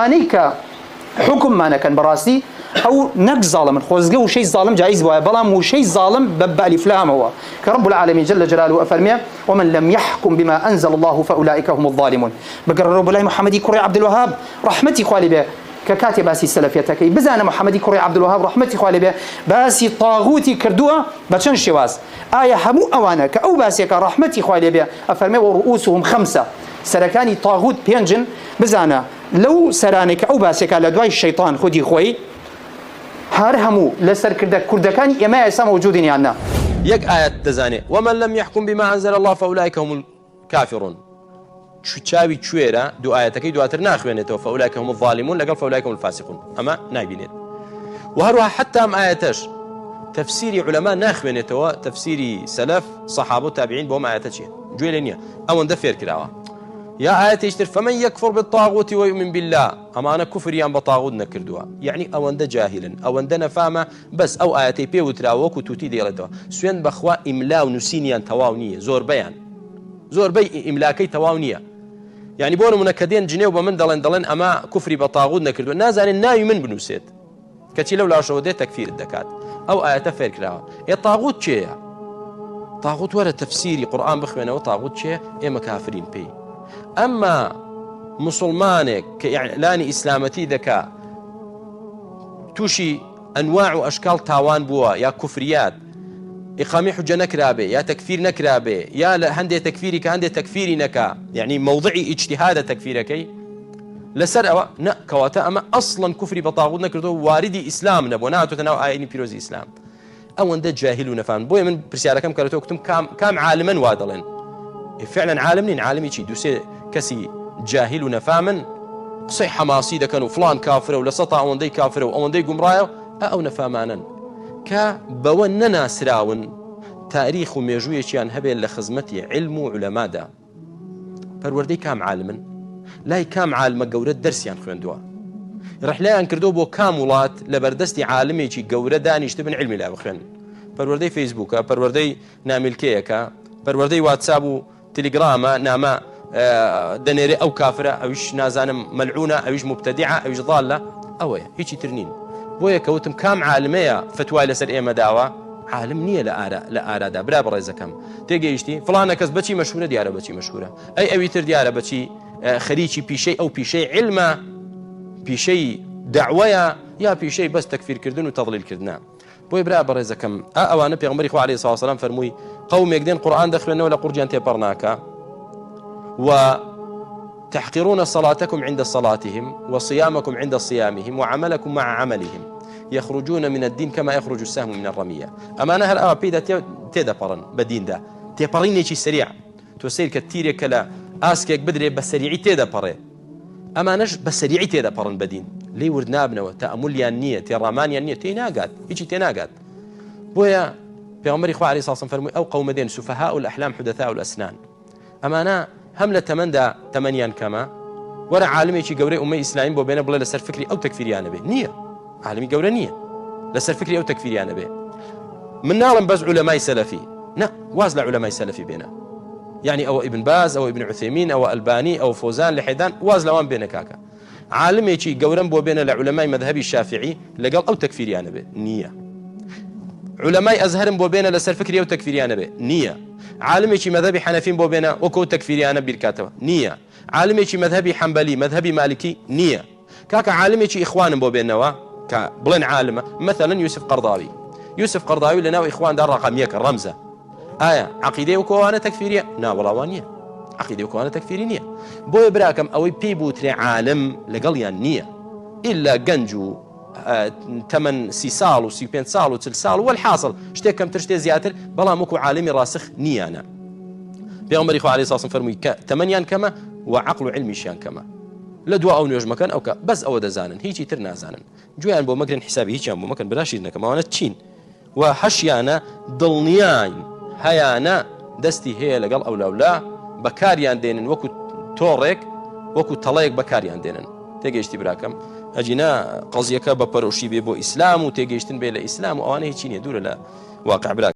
وانيك حكم ما كان براسي أو نك ظالم خوزقه وشيء ظالم جائز بها بلام وشيء ظالم ببالي فلام هو كرب العالمين جل جلاله أفرمي ومن لم يحكم بما أنزل الله فأولئك هم الظالمون بقر رب الله محمد كري عبد الوهاب رحمتي خوالي به ككاتب باسي السلفيتك بزانا محمد كري عبد الوهاب رحمتي خوالي به باسي طاغوتي كردوه بچن شواز آية همو أوانك أو باسي رحمتي خوالي به أفرمي ورؤوسهم 5 سركاني طاغوت بينجن بزانا لو سرانك أو باسك على دواي الشيطان خدي خوي هار همو لسر كردكان يما يسا موجودين يعني يك آية تزاني ومن لم يحكم بما أنزل الله فأولئك هم الكافرون شو تشاوي تشويرا دو آياتكي دو آتر ناخوينتو فأولئك هم الظالمون لقل فأولئك هم الفاسقون أما نايبينيت وهروها حتى أم آياتش تفسيري علماء ناخوينتو تفسيري سلف صحابة تابعين بهم آياتش جويلينيا أو اندفير كلاوا يا آية يشتر فمن يكفر بالطاغوت ويؤمن بالله أما أنا كفر يان بطاغوت نكردوا يعني أو أنت جاهلا أو أنت نفاهمة بس أو آياتي بي وتراوك وتوتي ديالتوا سوين بخوا إملاء ونسينيان تواونية زور بيان زور بي إملاكي تواونية يعني بونو منكدين جنيو بمن دلن أما كفري بطاغوت نكردوا نازل ناوي من بنوسيت كتي لو لا شودي تكفير الدكات أو آيات فير كراوا يا طاغوت شيء طاغوت ولا تفسيري قرآن بخوينه وطاغوت شيء إما كافرين بي أما مسلمانك كإعلان إسلامتي ذكاء توشي أنواع وأشكال تاوان بوا يا كفريات إقامة حجة نكرابة يا تكفير نكرابة يا هندي تكفيري كهندي تكفيري نكا يعني موضعي اجتهاد تكفيرك لسر أو كواتا أما أصلا كفري بطاغوت نكردو واردي إسلام نبوناتو تناو آيني بيروزي إسلام أو أنت جاهلون فان بويا من برسيارة كم كارتو كتم كام عالما وادلين فعلا عالمين عالمي شي دوسي كسي جاهل ونفاما قصي حماسي دا كانوا فلان كافر ولا سطع او اندي كافر او اندي قمرايا او نفامانا كبوننا سراون تاريخ ميجويشيان هبل لخزمتي علم وعلماء دا فروردي كام عالما لا كام عالم قورة درسيان خويندوا رحلان كردو بو كامولات لبردستي عالمي شي قورة دانيش تبن علمي لا بخوين فروردي فيسبوكا فروردي نامل كيكا فروردي واتسابو تليجراما ناما دنيري أو كافرة أوش نازانم ملعونة أوش مبتدعة أوش ضالة أوه هيك ترنين بويا كوتم كام عالمية فتوى لسر إيما دعوة عالم نية لا دا بلا بريزة كم تيجي يشتي فلانة كز بتشي مشهورة ديارة بتشي مشهورة أي أويتر ديارة بتشي خريجي بشيء أو بشيء علمه بشيء دعوة يا بشيء بس تكفير كردن وتضليل كردنا بوي برا بريزة كم أوانا بيغمري خو عليه الصلاة والسلام فرموي قوم يقدين قرآن دخلنا ولا قرجان تبرناكا وتحقرون صلاتكم عند صلاتهم وصيامكم عند صيامهم وعملكم مع عملهم يخرجون من الدين كما يخرج السهم من الرمية أما أنا هل بيدا تيدا برن بدين دا تيبريني شي سريع توسيل كتيري كلا آسكيك بدري بسريعي تيدا بري أما نش بسريعي تيدا برن بدين لي وردنا بنوا تأمل يانية تيرامان يانية تيناقات هيجي تيناقات بويا بيغمري خو عليه الصلاة والسلام فرمي أو قوم دين سفهاء الأحلام حدثاء الأسنان أما أنا هم لتمندا تمنيان كما ورا عالمي شي قوري أمي إسلامي بو بينا بلا لسر فكري أو تكفيري أنا به نية عالمي قوري نية لسر فكري أو تكفيري أنا به من نار بز علماء سلفي وازل علماء سلفي بينا يعني أو ابن باز أو ابن عثيمين أو ألباني أو فوزان لحيدان وازل وان بينا كاكا عالمي شي قوري بو بينا لعلماء مذهبي الشافعي لقال أو تكفيري أنا به نية علماء أزهر بو بينا لسر فكري أو تكفيري أنا به نية عالمي شي مذهبي حنفين بو بينا وكو تكفيري أنا بالكاتبة نية عالمي شي مذهبي حنبلي مذهبي مالكي نية كاكا عالمي شي إخوان بو بينا كبلن عالمة مثلا يوسف قرضاوي لنا وإخوان دار رقم يك الرمزة عقيدة وكو أنا تكفيرية والله وانية عقيدة وكو أنا تكفيري نية بو براكم أو بيبوتري عالم لقليان نية إلا قنجو 8 سال و 5 سال و 3 سال والحاصل شتي كم ترشتي زياتر بلا مكو عالمي راسخ نيانا بيغمر إخوة عليه الصلاة والسلام فرمي 8 كما وعقل علمي شان كما لدوا أو نيوج مكان أو بس أو دزانن هيجي ترنا زانن جوان بو مكان حسابي هيجي بو مكان بلاشينا كما وانا تشين وحشيانا ضلنيان هيانا دستي هي لقل أو لا بكاريان دينن وكو توريك وكو طليق بكاريان دينن تيجي براكم أجينا قضية ببروشي بيبو إسلام وتيجيشتن بين الإسلام وأنا هيك دوره لا واقع براك